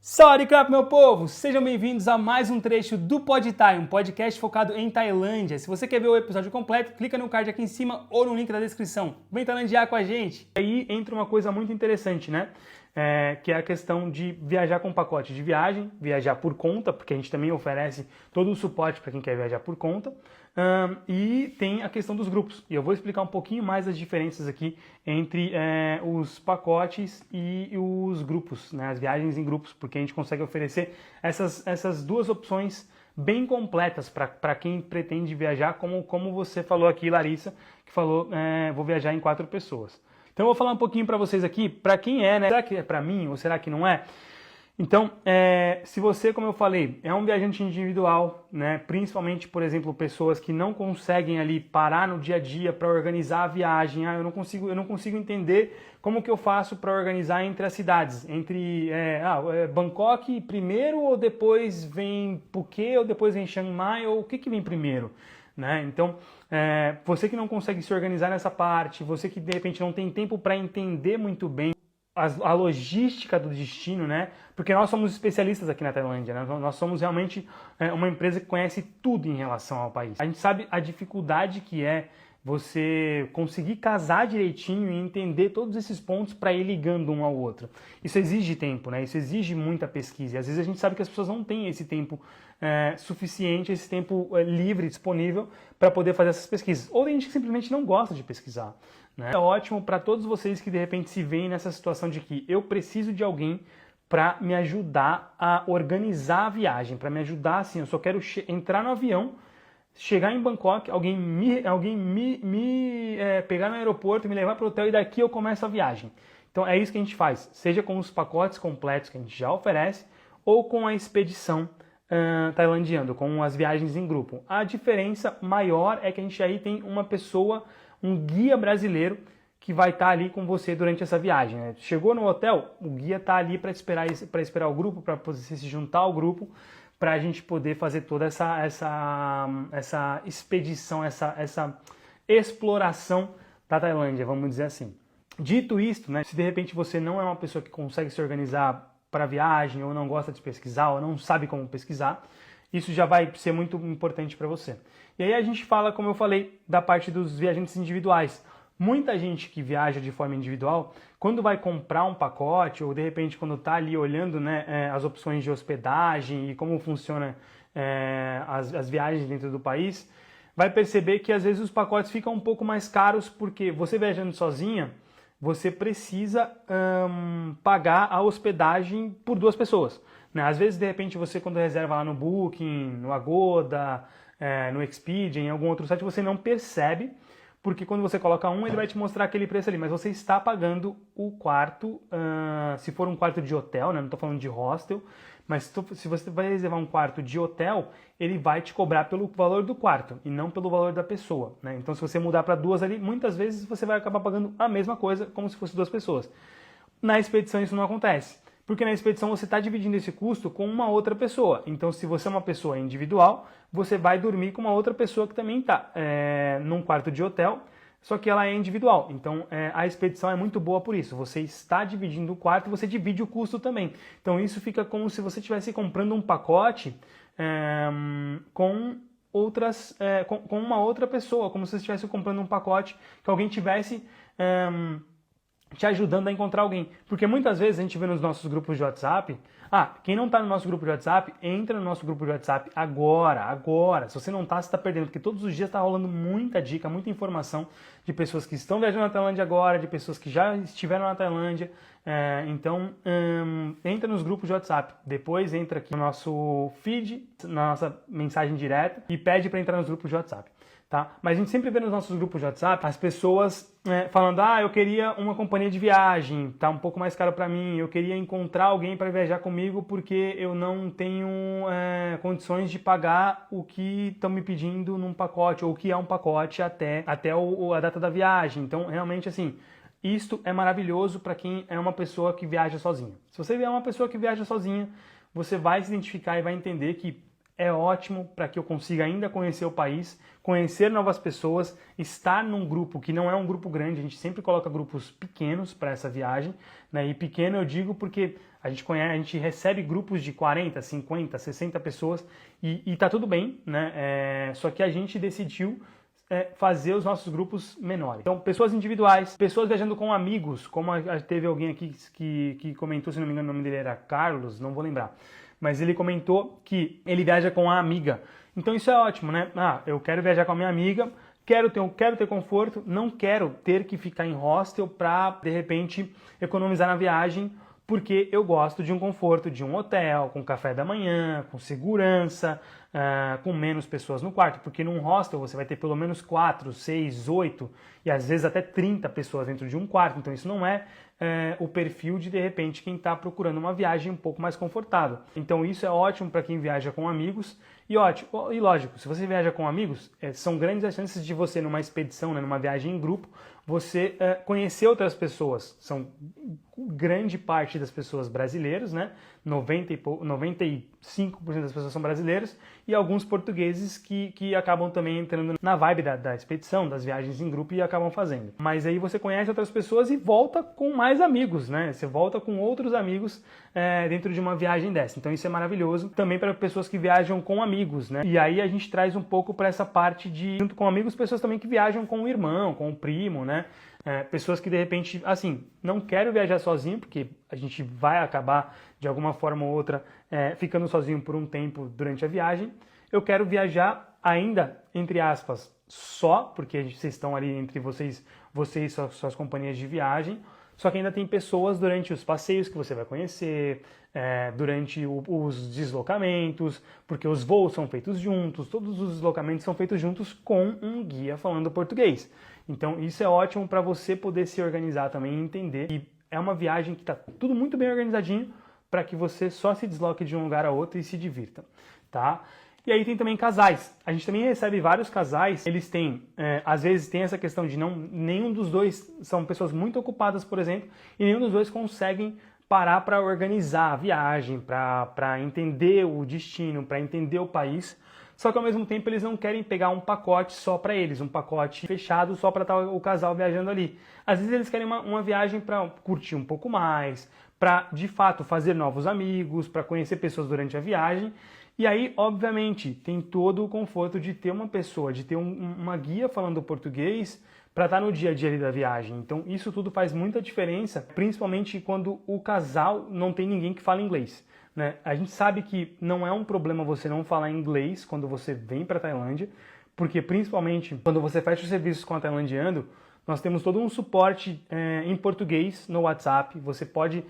Salve, meu povo! Sejam bem-vindos a mais um trecho do PodThai, um podcast focado em Tailândia. Se você quer ver o episódio completo, clica no card aqui em cima ou no link da descrição. Vem tailandiar com a gente! Aí entra uma coisa muito interessante, né? Que é a questão de viajar com pacote de viagem, viajar por conta, porque a gente também oferece todo o suporte para quem quer viajar por conta. E tem a questão dos grupos. E eu vou explicar um pouquinho mais as diferenças aqui entre os pacotes e os grupos, né? As viagens em grupos, porque a gente consegue oferecer essas duas opções bem completas para quem pretende viajar, como você falou aqui, Larissa, que falou, vou viajar em 4 pessoas. Então eu vou falar um pouquinho para vocês aqui, para quem é, né? Será que é para mim ou será que não é? Então, se você, como eu falei, é um viajante individual, né? Principalmente, por exemplo, pessoas que não conseguem ali parar no dia a dia para organizar a viagem, eu não consigo entender como que eu faço para organizar entre as cidades, entre Bangkok primeiro ou depois vem Phuket ou depois vem Chiang Mai, ou o que vem primeiro? Né? Então, você que não consegue se organizar nessa parte, você que de repente não tem tempo para entender muito bem a logística do destino, né? Porque nós somos especialistas aqui na Tailândia, né? Nós somos realmente uma empresa que conhece tudo em relação ao país. A gente sabe a dificuldade que é você conseguir casar direitinho e entender todos esses pontos para ir ligando um ao outro. Isso exige tempo, né? Isso exige muita pesquisa. E às vezes a gente sabe que as pessoas não têm esse tempo suficiente, esse tempo livre, disponível para poder fazer essas pesquisas. Ou tem gente que simplesmente não gosta de pesquisar, né? É ótimo para todos vocês que de repente se veem nessa situação de que eu preciso de alguém para me ajudar a organizar a viagem, para me ajudar assim, eu só quero entrar no avião, chegar em Bangkok, alguém me pegar no aeroporto, me levar para o hotel e daqui eu começo a viagem. Então é isso que a gente faz, seja com os pacotes completos que a gente já oferece ou com a expedição tailandiano, com as viagens em grupo. A diferença maior é que a gente aí tem uma pessoa, um guia brasileiro que vai estar ali com você durante essa viagem, né? Chegou no hotel, o guia está ali para esperar o grupo, para você se juntar ao grupo, para a gente poder fazer toda essa expedição, essa exploração da Tailândia, vamos dizer assim. Dito isto, né, se de repente você não é uma pessoa que consegue se organizar para viagem, ou não gosta de pesquisar, ou não sabe como pesquisar, isso já vai ser muito importante para você. E aí a gente fala, como eu falei, da parte dos viajantes individuais. Muita gente que viaja de forma individual, quando vai comprar um pacote, ou de repente quando está ali olhando, né, as opções de hospedagem e como funciona as viagens dentro do país, vai perceber que às vezes os pacotes ficam um pouco mais caros, porque você viajando sozinha, você precisa pagar a hospedagem por 2 pessoas. Né? Às vezes, de repente, você quando reserva lá no Booking, no Agoda, no Expedia, em algum outro site, você não percebe, porque quando você coloca ele vai te mostrar aquele preço ali, mas você está pagando o quarto, se for um quarto de hotel, né? Não estou falando de hostel, mas se você vai reservar um quarto de hotel, ele vai te cobrar pelo valor do quarto e não pelo valor da pessoa, né? Então se você mudar para 2 ali, muitas vezes você vai acabar pagando a mesma coisa como se fosse 2 pessoas. Na expedição isso não acontece, porque na expedição você está dividindo esse custo com uma outra pessoa. Então se você é uma pessoa individual, você vai dormir com uma outra pessoa que também está num quarto de hotel, só que ela é individual. Então a expedição é muito boa por isso. Você está dividindo o quarto, você divide o custo também. Então isso fica como se você estivesse comprando um pacote com uma outra pessoa, como se você estivesse comprando um pacote que alguém tivesse te ajudando a encontrar alguém. Porque muitas vezes a gente vê nos nossos grupos de WhatsApp, quem não está no nosso grupo de WhatsApp, entra no nosso grupo de WhatsApp agora. Se você não está, você está perdendo, porque todos os dias está rolando muita dica, muita informação de pessoas que estão viajando na Tailândia agora, de pessoas que já estiveram na Tailândia. Então, entra nos grupos de WhatsApp, depois entra aqui no nosso feed, na nossa mensagem direta e pede para entrar nos grupos de WhatsApp. Tá? Mas a gente sempre vê nos nossos grupos de WhatsApp as pessoas falando, eu queria uma companhia de viagem, tá um pouco mais caro para mim, eu queria encontrar alguém para viajar comigo porque eu não tenho condições de pagar o que estão me pedindo num pacote, ou o que é um pacote até a data da viagem. Então, realmente, assim, isto é maravilhoso para quem é uma pessoa que viaja sozinha. Se você é uma pessoa que viaja sozinha, você vai se identificar e vai entender que é ótimo para que eu consiga ainda conhecer o país, conhecer novas pessoas, estar num grupo que não é um grupo grande, a gente sempre coloca grupos pequenos para essa viagem, né? E pequeno eu digo porque a gente recebe grupos de 40, 50, 60 pessoas e tá tudo bem, né? Só que a gente decidiu fazer os nossos grupos menores. Então, pessoas individuais, pessoas viajando com amigos, como teve alguém aqui que comentou, se não me engano o nome dele era Carlos, não vou lembrar, mas ele comentou que ele viaja com a amiga. Então isso é ótimo, né? Eu quero viajar com a minha amiga, quero ter conforto, não quero ter que ficar em hostel para, de repente, economizar na viagem, porque eu gosto de um conforto de um hotel, com café da manhã, com segurança, com menos pessoas no quarto, porque num hostel você vai ter pelo menos 4, 6, 8 e às vezes até 30 pessoas dentro de um quarto, então isso não é o perfil de repente, quem está procurando uma viagem um pouco mais confortável. Então isso é ótimo para quem viaja com amigos e lógico, se você viaja com amigos, são grandes as chances de você numa expedição, né, numa viagem em grupo, você conhecer outras pessoas. São grande parte das pessoas brasileiros, né? 95% das pessoas são brasileiros e alguns portugueses que acabam também entrando na vibe da expedição, das viagens em grupo e acabam fazendo. Mas aí você conhece outras pessoas e volta com mais amigos, né? Você volta com outros amigos dentro de uma viagem dessa. Então isso é maravilhoso também para pessoas que viajam com amigos, né? E aí a gente traz um pouco para essa parte de, junto com amigos, pessoas também que viajam com o irmão, com o primo, né? Pessoas que de repente, assim, não quero viajar sozinho, porque a gente vai acabar de alguma forma ou outra ficando sozinho por um tempo durante a viagem. Eu quero viajar ainda, entre aspas, só, porque vocês estão ali entre vocês e suas companhias de viagem, só que ainda tem pessoas durante os passeios que você vai conhecer, durante os deslocamentos, porque os voos são feitos juntos, todos os deslocamentos são feitos juntos com um guia falando português. Então isso é ótimo para você poder se organizar também e entender que é uma viagem que está tudo muito bem organizadinho para que você só se desloque de um lugar a outro e se divirta, tá? E aí tem também casais. A gente também recebe vários casais, eles têm, às vezes tem essa questão de nenhum dos dois são pessoas muito ocupadas, por exemplo, e nenhum dos dois conseguem parar para organizar a viagem, para entender o destino, para entender o país. Só que ao mesmo tempo eles não querem pegar um pacote só para eles, um pacote fechado só para estar o casal viajando ali. Às vezes eles querem uma viagem para curtir um pouco mais, para de fato fazer novos amigos, para conhecer pessoas durante a viagem. E aí, obviamente, tem todo o conforto de ter uma pessoa, de ter uma guia falando português para estar no dia a dia ali da viagem. Então isso tudo faz muita diferença, principalmente quando o casal não tem ninguém que fala inglês, né? A gente sabe que não é um problema você não falar inglês quando você vem para a Tailândia, porque principalmente quando você fecha os serviços com a Tailandiano, nós temos todo um suporte em português no WhatsApp. Você pode,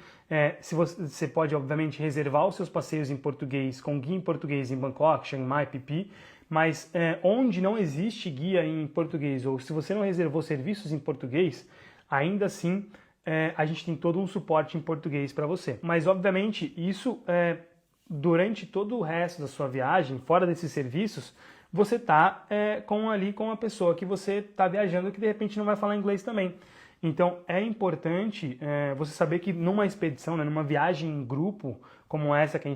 você pode obviamente reservar os seus passeios em português com guia em português em Bangkok, Chiang Mai, Phi Phi, mas onde não existe guia em português ou se você não reservou serviços em português, ainda assim a gente tem todo um suporte em português para você. Mas obviamente isso durante todo o resto da sua viagem, fora desses serviços, você está com a pessoa que você está viajando que de repente não vai falar inglês também. Então é importante você saber que numa expedição, né, numa viagem em grupo, como essa que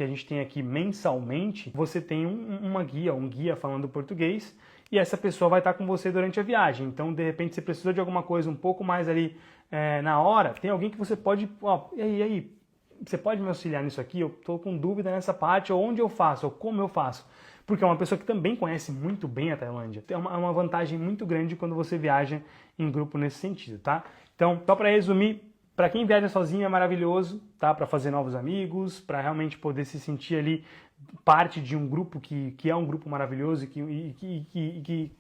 a gente tem aqui mensalmente, você tem um guia falando português e essa pessoa vai estar com você durante a viagem. Então de repente você precisou de alguma coisa um pouco mais ali na hora, tem alguém que você pode, e aí, você pode me auxiliar nisso aqui? Eu estou com dúvida nessa parte, ou onde eu faço, ou como eu faço. Porque é uma pessoa que também conhece muito bem a Tailândia. É uma vantagem muito grande quando você viaja em grupo nesse sentido, tá? Então, só para resumir, para quem viaja sozinho é maravilhoso, tá? Para fazer novos amigos, para realmente poder se sentir ali parte de um grupo que é um grupo maravilhoso e que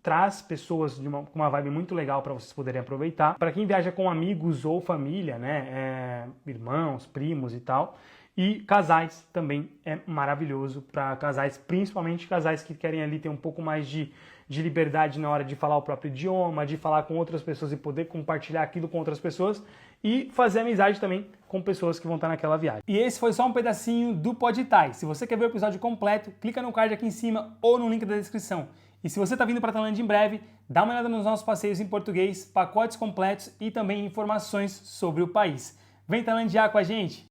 traz pessoas com uma vibe muito legal para vocês poderem aproveitar. Para quem viaja com amigos ou família, né? Irmãos, primos e tal. E casais também é maravilhoso para casais, principalmente casais que querem ali ter um pouco mais de liberdade na hora de falar o próprio idioma, de falar com outras pessoas e poder compartilhar aquilo com outras pessoas e fazer amizade também com pessoas que vão estar naquela viagem. E esse foi só um pedacinho do Podtai. Se você quer ver o episódio completo, clica no card aqui em cima ou no link da descrição. E se você está vindo para a Tailândia em breve, dá uma olhada nos nossos passeios em português, pacotes completos e também informações sobre o país. Vem tailandiar com a gente!